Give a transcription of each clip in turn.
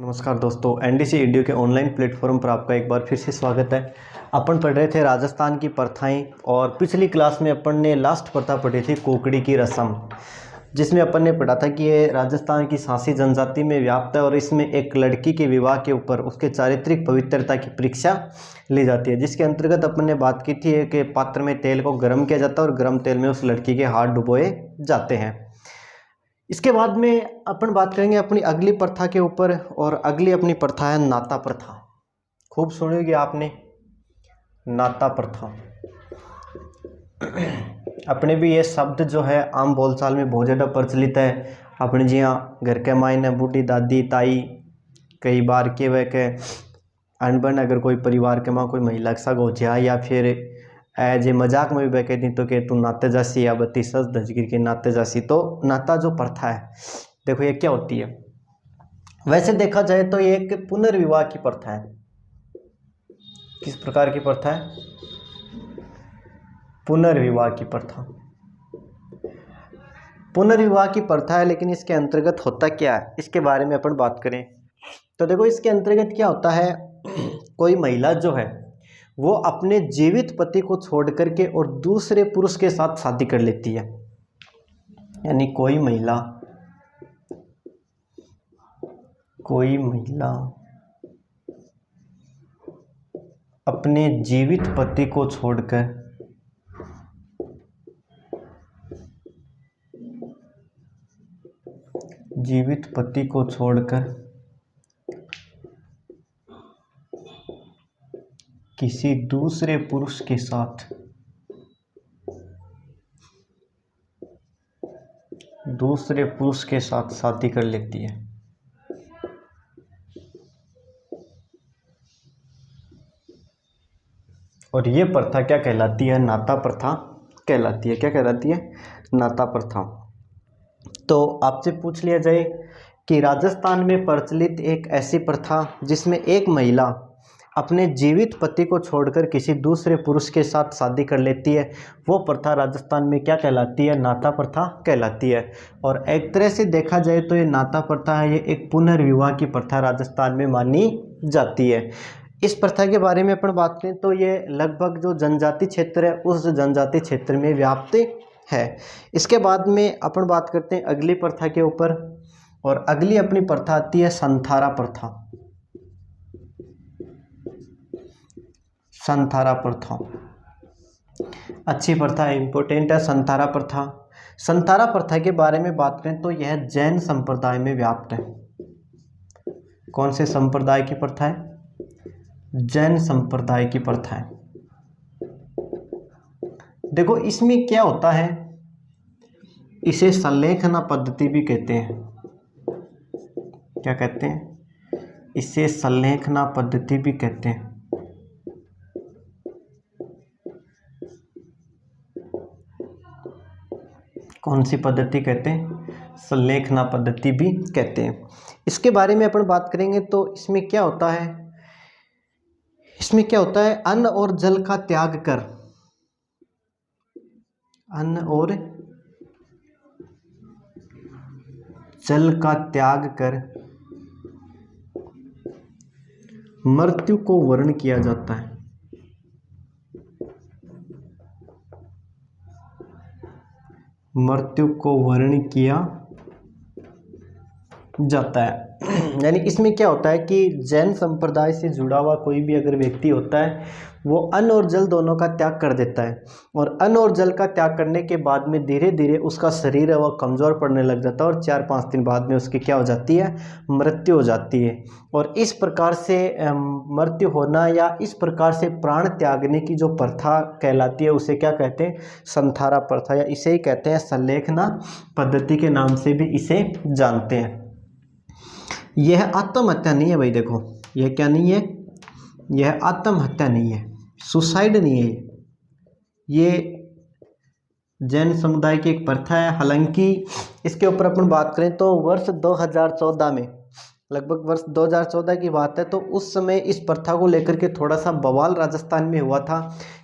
नमस्कार दोस्तों, NDC Indo के ऑनलाइन प्लेटफॉर्म पर आपका एक बार फिर से स्वागत है। अपन पढ़ रहे थे राजस्थान की प्रथाएं और पिछली क्लास में अपन ने लास्ट प्रथा पढ़ी थी कोकड़ी की रस्म, जिसमें अपन ने पढ़ा था कि ये राजस्थान की सांसी जनजाति में व्याप्त है और इसमें एक लड़की के विवाह के ऊपर उसके चारित्रिक पवित्रता की परीक्षा ली जाती है, जिसके अंतर्गत अपन ने बात की थी कि पात्र में तेल को गर्म किया जाता है और गर्म तेल में उस लड़की के हाथ डुबोए जाते हैं। इसके बाद में अपन बात करेंगे अपनी अगली प्रथा के ऊपर, और अगली अपनी प्रथा है नाता प्रथा। खूब सुनी होगी आपने नाता प्रथा। अपने भी ये शब्द जो है आम बोलचाल में बहुत ज़्यादा प्रचलित है। अपने जी हाँ घर के मायने बूढ़ी दादी ताई कई बार के वह के अनबन अगर कोई परिवार के माँ कोई महिला के साथ हो जाए या फिर एज ए मजाक में भी वह कहती तो कि तू नाते जासी या बत्ती सज धजगिर के नाते जासी। तो नाता जो प्रथा है देखो ये क्या होती है। वैसे देखा जाए तो ये एक पुनर्विवाह की प्रथा है। किस प्रकार की प्रथा है? पुनर्विवाह की प्रथा। पुनर्विवाह की प्रथा है, लेकिन इसके अंतर्गत होता क्या है इसके बारे में अपन बात करें तो देखो इसके अंतर्गत क्या होता है। कोई महिला जो है वो अपने जीवित पति को छोड़ करके और दूसरे पुरुष के साथ शादी कर लेती है। यानी कोई महिला अपने जीवित पति को छोड़कर किसी दूसरे पुरुष के साथ शादी कर लेती है। और ये प्रथा क्या कहलाती है? नाता प्रथा कहलाती है। क्या कहलाती है? नाता प्रथा। तो आपसे पूछ लिया जाए कि राजस्थान में प्रचलित एक ऐसी प्रथा जिसमें एक महिला अपने जीवित पति को छोड़कर किसी दूसरे पुरुष के साथ शादी कर लेती है, वो प्रथा राजस्थान में क्या कहलाती है? नाता प्रथा कहलाती है। और एक तरह से देखा जाए तो ये नाता प्रथा है, ये एक पुनर्विवाह की प्रथा राजस्थान में मानी जाती है। इस प्रथा के बारे में अपन बात करें तो ये लगभग जो जनजाति क्षेत्र है उस जनजाति क्षेत्र में व्याप्त है। इसके बाद में अपन बात करते हैं अगली प्रथा के ऊपर, और अगली अपनी प्रथा आती है संथारा प्रथा। संथारा प्रथा अच्छी प्रथा है, इंपॉर्टेंट है संथारा प्रथा। संथारा प्रथा के बारे में बात करें तो यह जैन संप्रदाय में व्याप्त है। कौन से संप्रदाय की प्रथा है? जैन संप्रदाय की प्रथा है। देखो इसमें क्या होता है, इसे संलेखना पद्धति भी कहते हैं। क्या कहते हैं? इसे संलेखना पद्धति भी कहते हैं। कौन सी पद्धति कहते हैं? संलेखना पद्धति भी कहते हैं। इसके बारे में अपन बात करेंगे तो इसमें क्या होता है, अन्न और जल का त्याग कर, अन्न और जल का त्याग कर मृत्यु को वर्ण किया जाता है। मृत्यु को वर्ण किया जाता है। यानी इसमें क्या होता है कि जैन संप्रदाय से जुड़ा हुआ कोई भी अगर व्यक्ति होता है वो अन्न और जल दोनों का त्याग कर देता है, और अन्न और जल का त्याग करने के बाद में धीरे धीरे उसका शरीर है वह कमज़ोर पड़ने लग जाता है और 4-5 दिन बाद में उसकी क्या हो जाती है? मृत्यु हो जाती है। और इस प्रकार से मृत्यु होना या इस प्रकार से प्राण त्यागने की जो प्रथा कहलाती है उसे क्या कहते हैं? संथारा प्रथा, या इसे ही कहते हैं संलेखना पद्धति के नाम से भी इसे जानते हैं। यह आत्महत्या नहीं है भाई। देखो यह क्या नहीं है? यह आत्महत्या नहीं है, सुसाइड नहीं है। ये जैन समुदाय की एक प्रथा है। हालांकि इसके ऊपर अपन बात करें तो वर्ष 2014 में, लगभग वर्ष 2014 की बात है, तो उस समय इस प्रथा को लेकर के थोड़ा सा बवाल राजस्थान में हुआ था।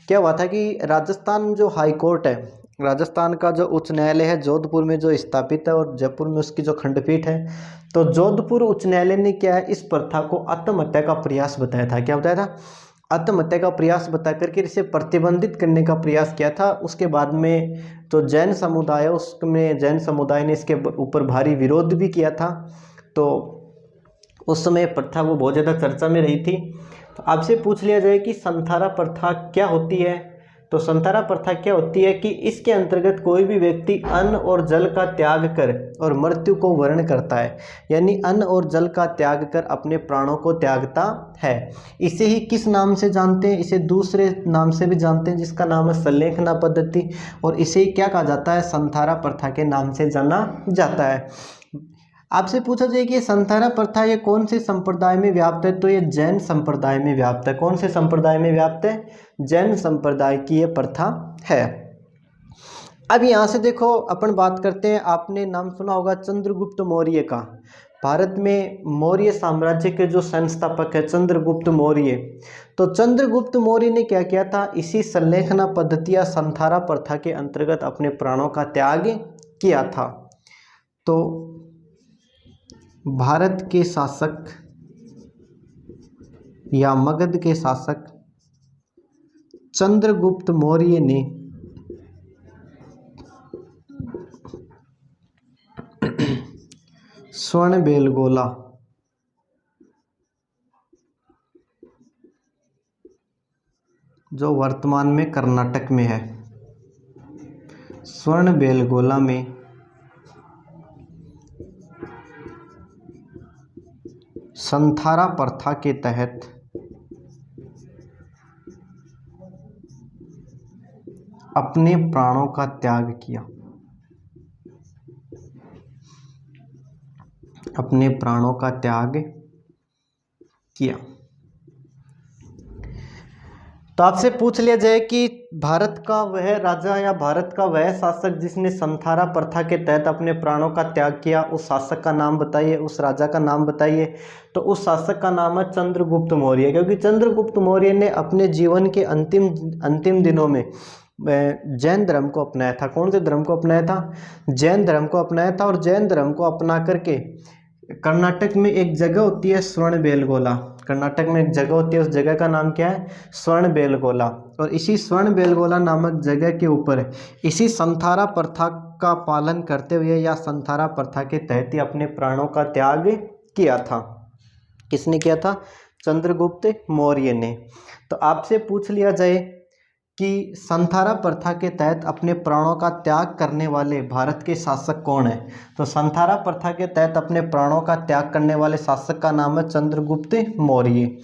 क्या हुआ था कि राजस्थान जो हाई कोर्ट है राजस्थान का जो उच्च न्यायालय है जोधपुर में जो स्थापित है, और जयपुर में उसकी जो खंडपीठ है। तो जोधपुर उच्च न्यायालय ने क्या है, इस प्रथा को आत्महत्या का प्रयास बताया था। क्या बताया था? आत्महत्या का प्रयास बता करके इसे प्रतिबंधित करने का प्रयास किया था। उसके बाद में जो जैन समुदाय है उसमें जैन समुदाय ने इसके ऊपर भारी विरोध भी किया था। तो उस समय प्रथा वो बहुत ज़्यादा चर्चा में रही थी। तो आपसे पूछ लिया जाए कि संथारा प्रथा क्या होती है, तो संथारा प्रथा क्या होती है कि इसके अंतर्गत कोई भी व्यक्ति अन्न और जल का त्याग कर और मृत्यु को वर्ण करता है, यानी अन्न और जल का त्याग कर अपने प्राणों को त्यागता है। इसे ही किस नाम से जानते हैं? इसे दूसरे नाम से भी जानते हैं जिसका नाम है संलेखना पद्धति, और इसे क्या कहा जाता है? संथारा प्रथा के नाम से जाना जाता है। आपसे पूछा जाए कि ये संथारा प्रथा ये कौन से संप्रदाय में व्याप्त है, तो ये जैन संप्रदाय में व्याप्त है। कौन से संप्रदाय में व्याप्त है? जैन संप्रदाय की ये प्रथा है। अब यहाँ से देखो अपन बात करते हैं, आपने नाम सुना होगा चंद्रगुप्त मौर्य का। भारत में मौर्य साम्राज्य के जो संस्थापक है चंद्रगुप्त मौर्य, तो चंद्रगुप्त मौर्य ने क्या किया था? इसी संलेखना पद्धति या संथारा प्रथा के अंतर्गत अपने प्राणों का त्याग किया था। तो भारत के शासक या मगध के शासक चंद्रगुप्त मौर्य ने स्वर्णबेलगोला जो वर्तमान में कर्नाटक में है, स्वर्णबेलगोला में संथारा प्रथा के तहत अपने प्राणों का त्याग किया। अपने प्राणों का त्याग किया। तो आपसे पूछ लिया जाए कि भारत का वह राजा या भारत का वह शासक जिसने संथारा प्रथा के तहत अपने प्राणों का त्याग किया, उस शासक का नाम बताइए, उस राजा का नाम बताइए। तो उस शासक का नाम है चंद्रगुप्त मौर्य, क्योंकि चंद्रगुप्त मौर्य ने अपने जीवन के अंतिम दिनों में जैन धर्म को अपनाया था। कौन से धर्म को अपनाया था? जैन धर्म को अपनाया था। और जैन धर्म को अपना करके कर्नाटक में एक जगह होती है स्वर्णबेलगोला, कर्नाटक में एक जगह होती है, उस जगह का नाम क्या है? स्वर्णबेलगोला। और इसी स्वर्णबेलगोला नामक जगह के ऊपर इसी संथारा प्रथा का पालन करते हुए या संथारा प्रथा के तहत ही अपने प्राणों का त्याग किया था। किसने किया था? चंद्रगुप्त मौर्य ने। तो आपसे पूछ लिया जाए कि संथारा प्रथा के तहत अपने प्राणों का त्याग करने वाले भारत के शासक कौन है, तो संथारा प्रथा के तहत अपने प्राणों का त्याग करने वाले शासक का नाम है चंद्रगुप्त मौर्य।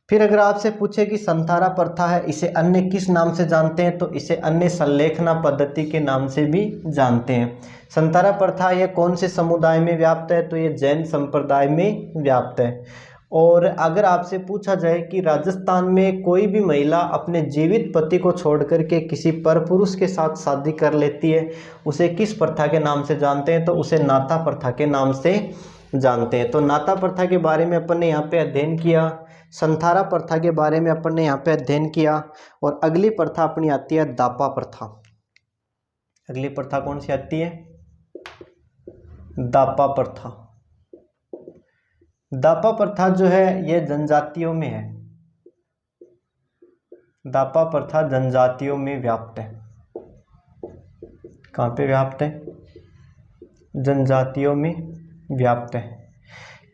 फिर अगर आपसे पूछे कि संथारा प्रथा है इसे अन्य किस नाम से जानते हैं, तो इसे अन्य संलेखना पद्धति के नाम से भी जानते हैं। संथारा प्रथा यह कौन से समुदाय में व्याप्त है, तो ये जैन संप्रदाय में व्याप्त है। और अगर आपसे पूछा जाए कि राजस्थान में कोई भी महिला अपने जीवित पति को छोड़ करके किसी परपुरुष के साथ शादी कर लेती है, उसे किस प्रथा के नाम से जानते हैं, तो उसे नाता प्रथा के नाम से जानते हैं। तो नाता प्रथा के बारे में अपन ने यहाँ पे अध्ययन किया, संथारा प्रथा के बारे में अपन ने यहाँ पे अध्ययन किया। और अगली प्रथा अपनी आती है दापा प्रथा। अगली प्रथा कौन सी आती है? दापा प्रथा। दापा प्रथा जो है यह जनजातियों में है। दापा प्रथा जनजातियों में व्याप्त है। कहाँ पे व्याप्त है? जनजातियों में व्याप्त है।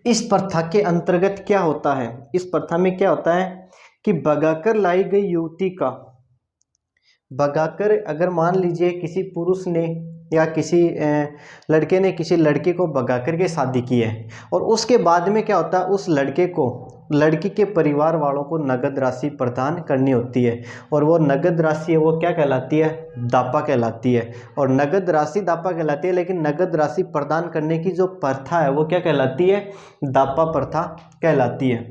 इस प्रथा के अंतर्गत क्या होता है? इस प्रथा में क्या होता है कि भगाकर लाई गई युवती का, भगाकर अगर मान लीजिए किसी पुरुष ने या किसी लड़के ने किसी लड़के को भगा करके शादी की है, और उसके बाद में क्या होता है, उस लड़के को लड़की के परिवार वालों को नगद राशि प्रदान करनी होती है, और वो नगद राशि है वो क्या कहलाती है? दापा कहलाती है। और नगद राशि दापा कहलाती है, लेकिन नगद राशि प्रदान करने की जो प्रथा है वो क्या कहलाती है? दापा प्रथा कहलाती है।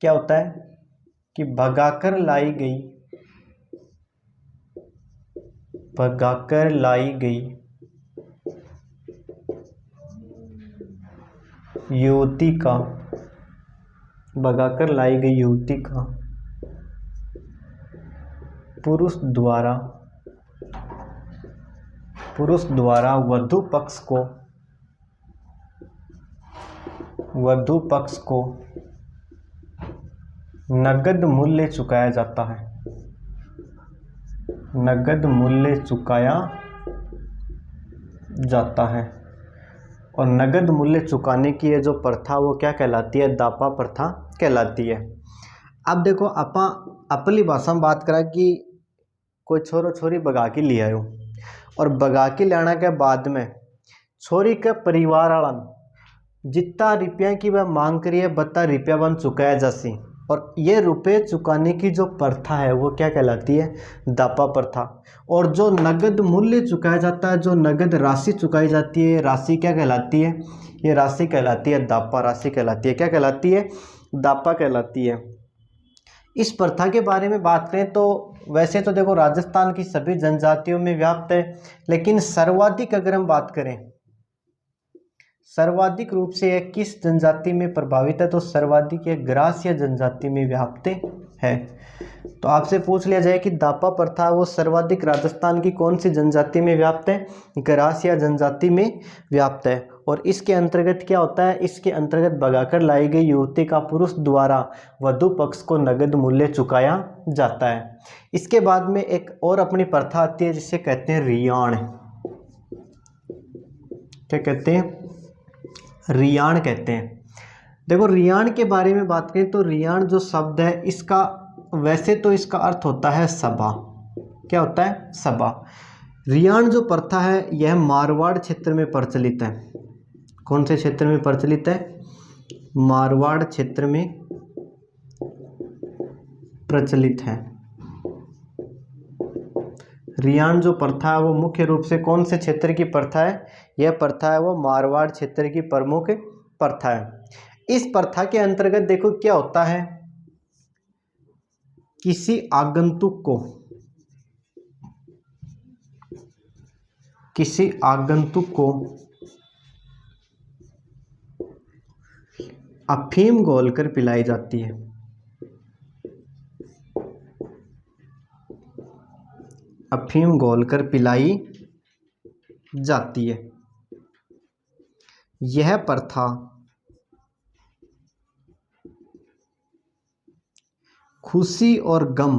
क्या होता है कि भगाकर लाई गई युवती का, भगाकर लाई गई युवती का पुरुष द्वारा वधू पक्ष को नगद मूल्य चुकाया जाता है। नगद मूल्य चुकाया जाता है। और नगद मूल्य चुकाने की ये जो प्रथा वो क्या कहलाती है? दापा प्रथा कहलाती है। अब देखो आपा अपनी भाषा में बात करा कि कोई छोरो छोरी भगा के ले आयो और भगा के लाने के बाद में छोरी के परिवार वाला जितना रुपया की वह मांग करी है 72 रुपया वन चुकाया जासी। और ये रुपये चुकाने की जो प्रथा है वो क्या कहलाती है? दापा प्रथा। और जो नगद मूल्य चुकाया जाता है, जो नगद राशि चुकाई जाती है, राशि क्या कहलाती है? ये राशि कहलाती है दापा राशि कहलाती है। क्या कहलाती है? दापा कहलाती है। इस प्रथा के बारे में बात करें तो वैसे तो देखो राजस्थान की सभी जनजातियों में व्याप्त है, लेकिन सर्वाधिक अगर हम बात करें सर्वाधिक रूप से यह किस जनजाति में प्रभावित है, तो सर्वाधिक यह ग्रास्य जनजाति में व्याप्त है। तो आपसे पूछ लिया जाए कि दापा प्रथा वो सर्वाधिक राजस्थान की कौन सी जनजाति में व्याप्त है? ग्रास्य जनजाति में व्याप्त है। और इसके अंतर्गत क्या होता है? इसके अंतर्गत भगाकर लाई गई युवती का पुरुष द्वारा वधू पक्ष को नगद मूल्य चुकाया जाता है। इसके बाद में एक और अपनी प्रथा आती है जिसे कहते हैं रियाण। क्या कहते हैं? रियाण कहते हैं। देखो रियाण के बारे में बात करें तो रियाण जो शब्द है इसका वैसे तो इसका अर्थ होता है सभा। क्या होता है? सभा। रियाण जो प्रथा है यह मारवाड़ क्षेत्र में प्रचलित है। कौन से क्षेत्र में प्रचलित है? मारवाड़ क्षेत्र में प्रचलित है। रियाण जो प्रथा है वो मुख्य रूप से कौन से क्षेत्र की प्रथा है? यह प्रथा है वो मारवाड़ क्षेत्र की प्रमुख प्रथा है। इस प्रथा के अंतर्गत देखो क्या होता है? किसी आगंतुक को अफीम घोलकर पिलाई जाती है। अफीम घोलकर पिलाई जाती है। यह प्रथा खुशी और गम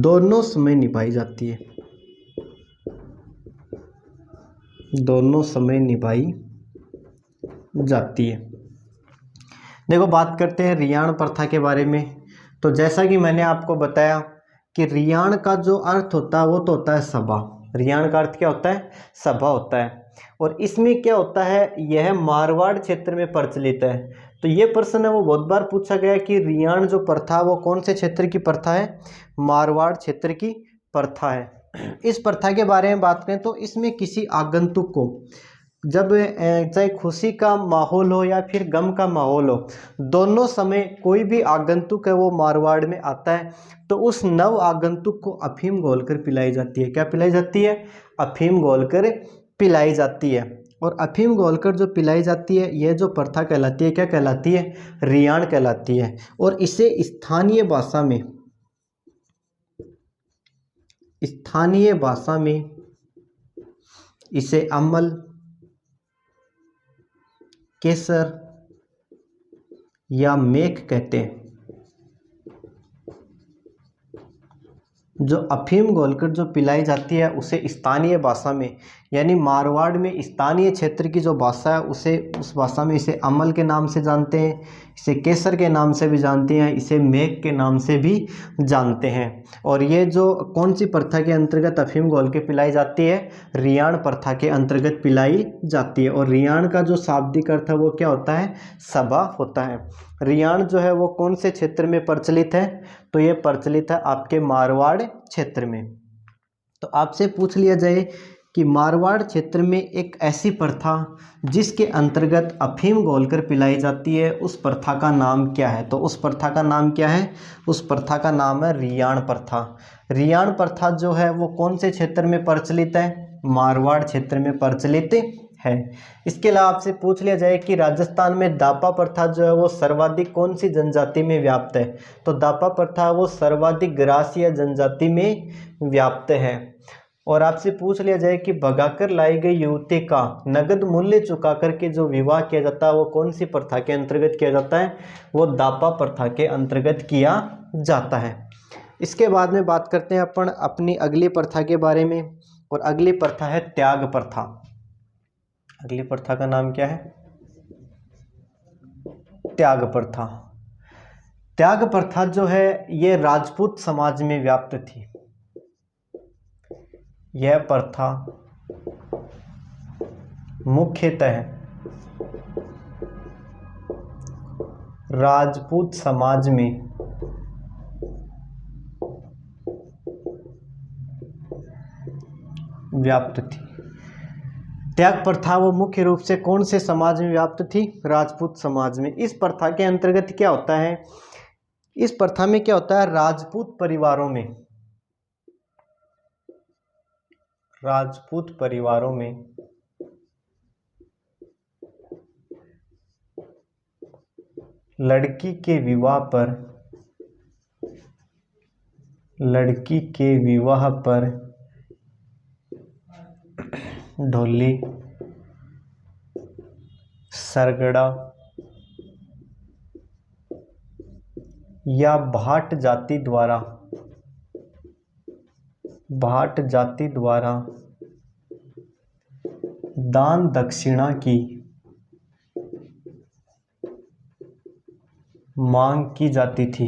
दोनों समय निभाई जाती है। दोनों समय निभाई जाती है। देखो बात करते हैं रियाण प्रथा के बारे में। तो जैसा कि मैंने आपको बताया कि रियाण का जो अर्थ होता है वो तो होता है सभा। रियाण का अर्थ क्या होता है? सभा होता है। और इसमें क्या होता है? यह मारवाड़ क्षेत्र में प्रचलित है। तो ये प्रश्न है वो बहुत बार पूछा गया कि रियाण जो प्रथा वो कौन से क्षेत्र की प्रथा है? मारवाड़ क्षेत्र की प्रथा है। इस प्रथा के बारे में बात करें तो इसमें किसी आगंतुक को जब चाहे खुशी का माहौल हो या फिर गम का माहौल हो, दोनों समय कोई भी आगंतुक है वो मारवाड़ में आता है तो उस नव आगंतुक को अफीम घोलकर पिलाई जाती है। क्या पिलाई जाती है? अफीम घोलकर पिलाई जाती है। और अफीम घोलकर जो पिलाई जाती है यह जो प्रथा कहलाती है क्या कहलाती है? रियाण कहलाती है। और इसे स्थानीय भाषा में इसे अमल, केसर या मेख कहते हैं। जो अफीम घोलकर जो पिलाई जाती है उसे स्थानीय भाषा में यानी मारवाड़ में स्थानीय क्षेत्र की जो भाषा है उस भाषा में इसे अमल के नाम से जानते हैं, इसे केसर के नाम से भी जानते हैं, इसे मेघ के नाम से भी जानते हैं। और ये जो कौन सी प्रथा के अंतर्गत अफीम घोल के पिलाई जाती है? रियाण प्रथा के अंतर्गत पिलाई जाती है। और रियाण का जो शाब्दिक अर्थ है वो क्या होता है? सभा होता है। रियाण जो है वो कौन से क्षेत्र में प्रचलित है? तो ये प्रचलित है आपके मारवाड़ क्षेत्र में। तो आपसे पूछ लिया जाए कि मारवाड़ क्षेत्र में एक ऐसी प्रथा जिसके अंतर्गत अफीम घोलकर पिलाई जाती है उस प्रथा का नाम क्या है? तो उस प्रथा का नाम क्या है? उस प्रथा का नाम है रियाण प्रथा। रियाण प्रथा जो है वो कौन से क्षेत्र में प्रचलित है? मारवाड़ क्षेत्र में प्रचलित है। इसके अलावा आपसे पूछ लिया जाए कि राजस्थान में दापा प्रथा जो है वो सर्वाधिक कौन सी जनजाति में व्याप्त है, तो दापा प्रथा वो सर्वाधिक ग्रासीय जनजाति में व्याप्त है। और आपसे पूछ लिया जाए कि भगाकर लाई गई युवती का नगद मूल्य चुका करके जो विवाह किया जाता है वो कौन सी प्रथा के अंतर्गत किया जाता है, वो दापा प्रथा के अंतर्गत किया जाता है। इसके बाद में बात करते हैं अपन अपनी अगली प्रथा के बारे में, और अगली प्रथा है त्याग प्रथा। अगली प्रथा का नाम क्या है? त्याग प्रथा। त्याग प्रथा जो है ये राजपूत समाज में व्याप्त थी। यह प्रथा मुख्यतः राजपूत समाज में व्याप्त थी। त्याग प्रथा वो मुख्य रूप से कौन से समाज में व्याप्त थी? राजपूत समाज में। इस प्रथा के अंतर्गत क्या होता है, इस प्रथा में क्या होता है, राजपूत परिवारों में लड़की के विवाह पर ढोली, सरगड़ा या भाट जाति द्वारा दान दक्षिणा की मांग की जाती थी।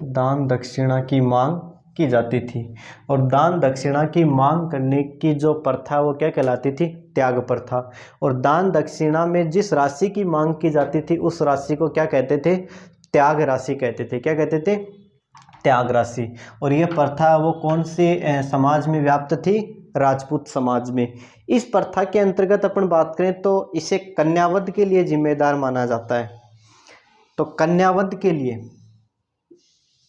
दान दक्षिणा की मांग की जाती थी। और दान दक्षिणा की मांग करने की जो प्रथा वो क्या कहलाती थी? त्याग प्रथा। और दान दक्षिणा में जिस राशि की मांग की जाती थी उस राशि को क्या कहते थे? त्याग राशि कहते थे। क्या कहते थे? त्याग राशि। और यह प्रथा वो कौन से समाज में व्याप्त थी? राजपूत समाज में। इस प्रथा के अंतर्गत अपन बात करें तो इसे कन्यावध के लिए जिम्मेदार माना जाता है। तो कन्यावध के लिए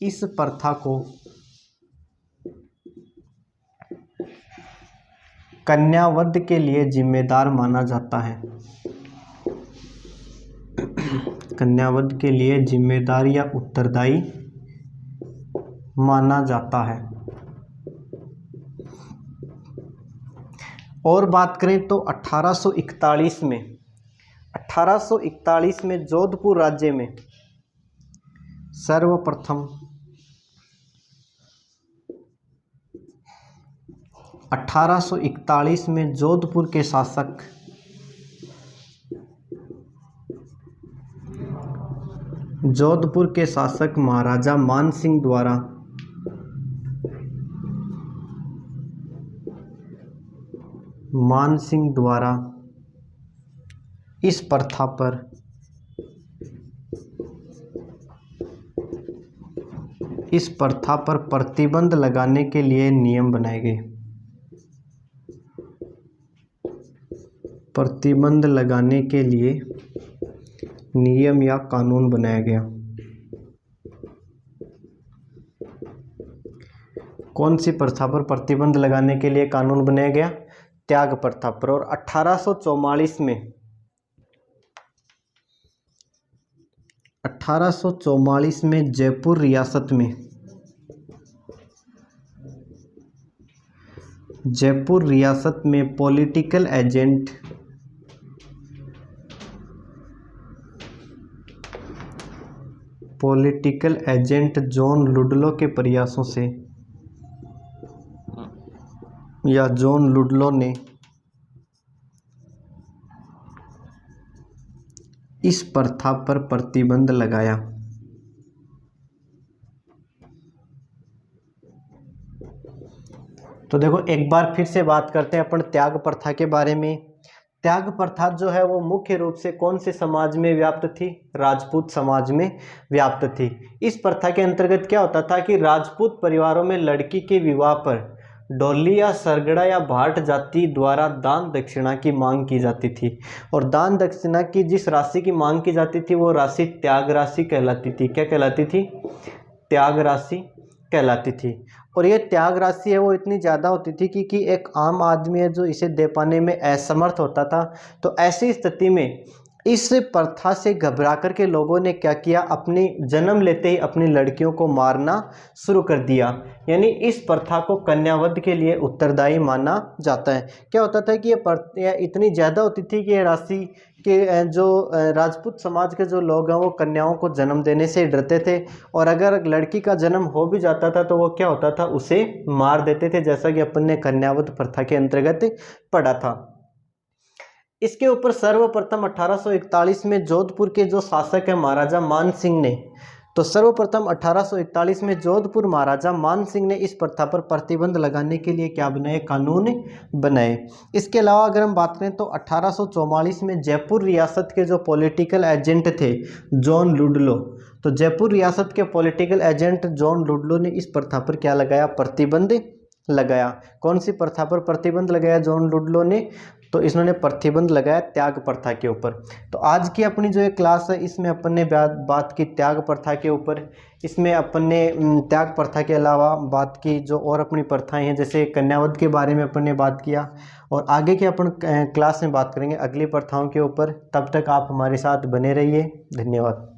इस प्रथा को कन्यावध के लिए जिम्मेदार माना जाता है। कन्यावध के लिए जिम्मेदार या उत्तरदायी माना जाता है। और बात करें तो 1841 में जोधपुर राज्य में सर्वप्रथम 1841 में जोधपुर के शासक महाराजा मानसिंह द्वारा इस प्रथा पर प्रतिबंध लगाने के लिए नियम बनाए गए। प्रतिबंध लगाने के लिए नियम या कानून बनाया गया। कौन सी प्रथा पर प्रतिबंध लगाने के लिए कानून बनाया गया? त्याग प्रथा पर। और 1844 में जयपुर रियासत में पॉलिटिकल एजेंट जॉन लुडलो के प्रयासों से या जॉन लुडलो ने इस प्रथा पर प्रतिबंध लगाया। तो देखो एक बार फिर से बात करते हैं अपन त्याग प्रथा के बारे में। त्याग प्रथा जो है वो मुख्य रूप से कौन से समाज में व्याप्त थी? राजपूत समाज में व्याप्त थी। इस प्रथा के अंतर्गत क्या होता था कि राजपूत परिवारों में लड़की के विवाह पर डोली या सरगड़ा या भाट जाति द्वारा दान दक्षिणा की मांग की जाती थी। और दान दक्षिणा की जिस राशि की मांग की जाती थी वो राशि त्याग राशि कहलाती थी। क्या कहलाती थी? त्याग राशि कहलाती थी। और ये त्याग राशि है वो इतनी ज़्यादा होती थी कि एक आम आदमी है जो इसे दे पाने में असमर्थ होता था। तो ऐसी स्थिति में इस प्रथा से घबरा कर के लोगों ने क्या किया, अपनी जन्म लेते ही अपनी लड़कियों को मारना शुरू कर दिया। यानी इस प्रथा को कन्यावध के लिए उत्तरदायी माना जाता है। क्या होता था कि ये इतनी ज़्यादा होती थी कि ये राशि के जो राजपूत समाज के जो लोग हैं वो कन्याओं को जन्म देने से डरते थे, और अगर लड़की का जन्म हो भी जाता था तो वो क्या होता था, उसे मार देते थे, जैसा कि अपन ने कन्यावध प्रथा के अंतर्गत पढ़ा था। इसके ऊपर सर्वप्रथम 1841 में जोधपुर के जो शासक है महाराजा मान सिंह ने, तो सर्वप्रथम 1841 में जोधपुर महाराजा मान सिंह ने इस प्रथा पर प्रतिबंध लगाने के लिए क्या बनाए, कानून बनाए। इसके अलावा अगर हम बात करें तो 1844 में जयपुर रियासत के जो पॉलिटिकल एजेंट थे जॉन लुडलो, तो जयपुर रियासत के पॉलिटिकल एजेंट जॉन लुडलो ने इस प्रथा पर क्या लगाया, प्रतिबंध लगाया। कौन सी प्रथा पर प्रतिबंध लगाया जॉन लुडलो ने, तो इन्होंने प्रतिबंध लगाया त्याग प्रथा के ऊपर। तो आज की अपनी जो ये क्लास है इसमें अपन ने बात की त्याग प्रथा के ऊपर। इसमें अपन ने त्याग प्रथा के अलावा बात की जो और अपनी प्रथाएं हैं, जैसे कन्यावध के बारे में अपन ने बात किया, और आगे के अपन क्लास में बात करेंगे अगली प्रथाओं के ऊपर। तब तक आप हमारे साथ बने रहिए। धन्यवाद।